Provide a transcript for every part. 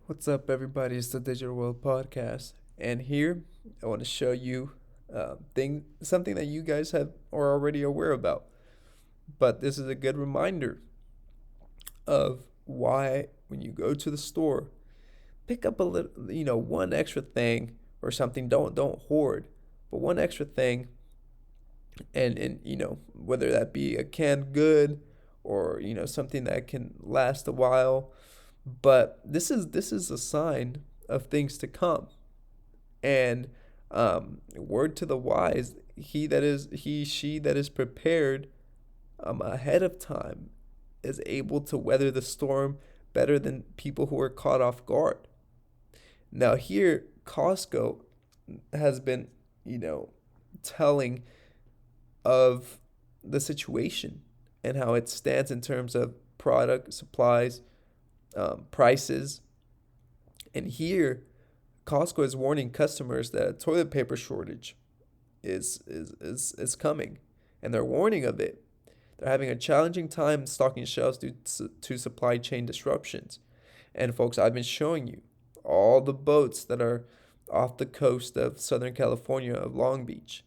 What's up, everybody? It's the Digital World Podcast, and here I want to show you something that you guys are already aware about. But this is a good reminder of why, when you go to the store, pick up a little, one extra thing or something. Don't hoard, but one extra thing, and whether that be a canned good or something that can last a while. But this is a sign of things to come. And word to the wise, she that is prepared ahead of time is able to weather the storm better than people who are caught off guard. Now, here, Costco has been, telling of the situation and how it stands in terms of product, supplies, prices. And here, Costco is warning customers that a toilet paper shortage is coming, and they're warning of it. They're having a challenging time stocking shelves due to supply chain disruptions. And folks, I've been showing you all the boats that are off the coast of Southern California of Long Beach,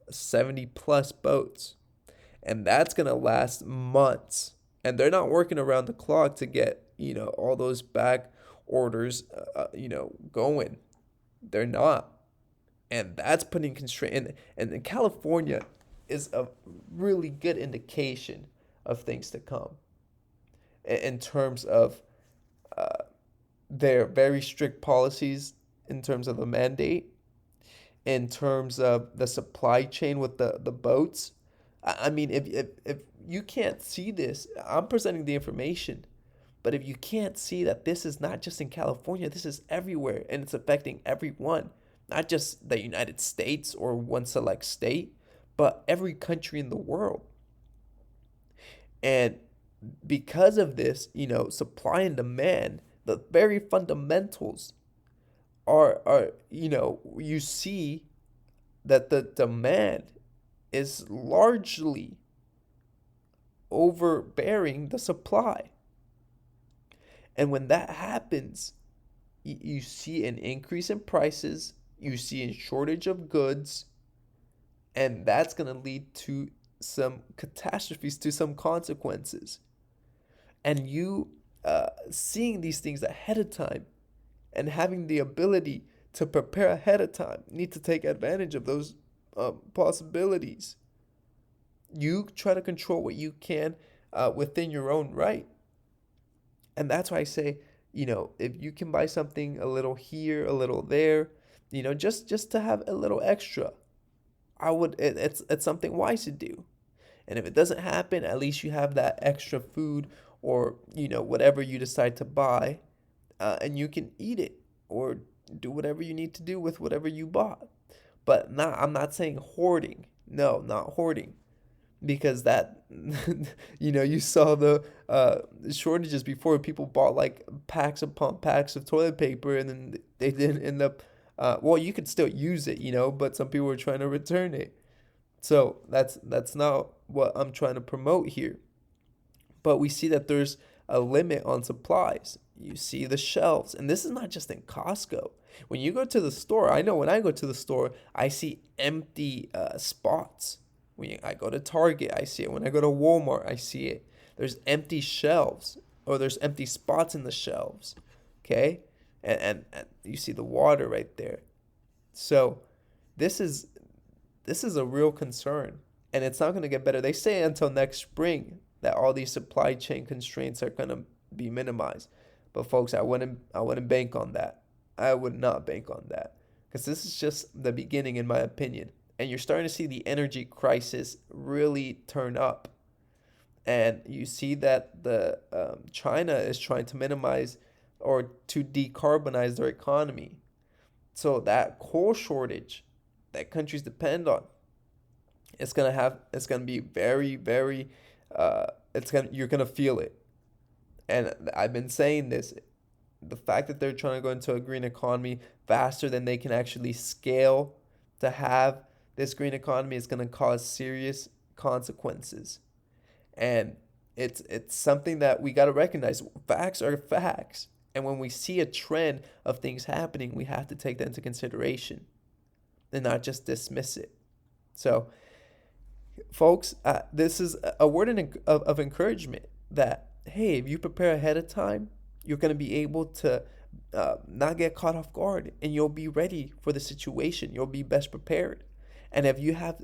70 plus boats. And that's going to last months. And they're not working around the clock to get, all those back orders, going. They're not. And that's putting constraint. And California is a really good indication of things to come in terms of uh, their very strict policies, in terms of the mandate, in terms of the supply chain with the boats. I mean, if you can't see this, I'm presenting the information. But if you can't see that this is not just in California, this is everywhere and it's affecting everyone, not just the United States or one select state, but every country in the world. And because of this, supply and demand, the very fundamentals you see that the demand is largely overbearing the supply. And when that happens, you see an increase in prices, you see a shortage of goods, and that's going to lead to some catastrophes, to some consequences. And you seeing these things ahead of time and having the ability to prepare ahead of time, need to take advantage of those possibilities. You try to control what you can within your own right. And that's why I say, if you can buy something a little here, a little there, just to have a little extra, it's something wise to do. And if it doesn't happen, at least you have that extra food or, whatever you decide to buy, and you can eat it or do whatever you need to do with whatever you bought. But I'm not saying hoarding. No, not hoarding, because that you saw the shortages before. People bought like packs upon packs of toilet paper, and then they didn't end up, well, you could still use it, but some people were trying to return it. So that's not what I'm trying to promote here. But we see that there's a limit on supplies. You see the shelves, and this is not just in Costco. When you go to the store, I know when I go to the store, I see empty spots. When I go to Target, I see it. When I go to Walmart, I see it. There's empty shelves, or there's empty spots in the shelves. Okay, and you see the water right there. So this is this is a real concern, and it's not going to get better. They say until next spring that all these supply chain constraints are going to be minimized. But folks, I wouldn't bank on that. I would not bank on that, because this is just the beginning, in my opinion. And you're starting to see the energy crisis really turn up. And you see that the China is trying to minimize or to decarbonize their economy. So that coal shortage that countries depend on, it's gonna be very, very, you're gonna feel it. And I've been saying this, the fact that they're trying to go into a green economy faster than they can actually scale to have this green economy is going to cause serious consequences. And it's something that we got to recognize. Facts are facts. And when we see a trend of things happening, we have to take that into consideration and not just dismiss it. So, folks, this is a word of encouragement that, hey, if you prepare ahead of time, you're going to be able to not get caught off guard, and you'll be ready for the situation. You'll be best prepared. And if you have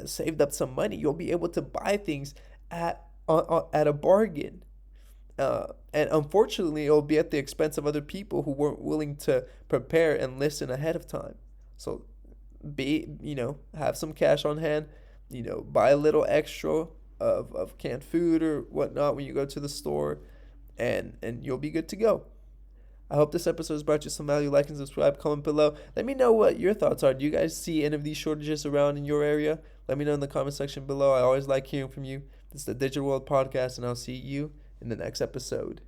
saved up some money, you'll be able to buy things at a bargain. And unfortunately, it'll be at the expense of other people who weren't willing to prepare and listen ahead of time. So have some cash on hand, buy a little extra of canned food or whatnot when you go to the store, and you'll be good to go. I hope this episode has brought you some value. Like and subscribe, comment below. Let me know what your thoughts are. Do you guys see any of these shortages around in your area? Let me know in the comment section below. I always like hearing from you. This is the Digital World Podcast, and I'll see you in the next episode.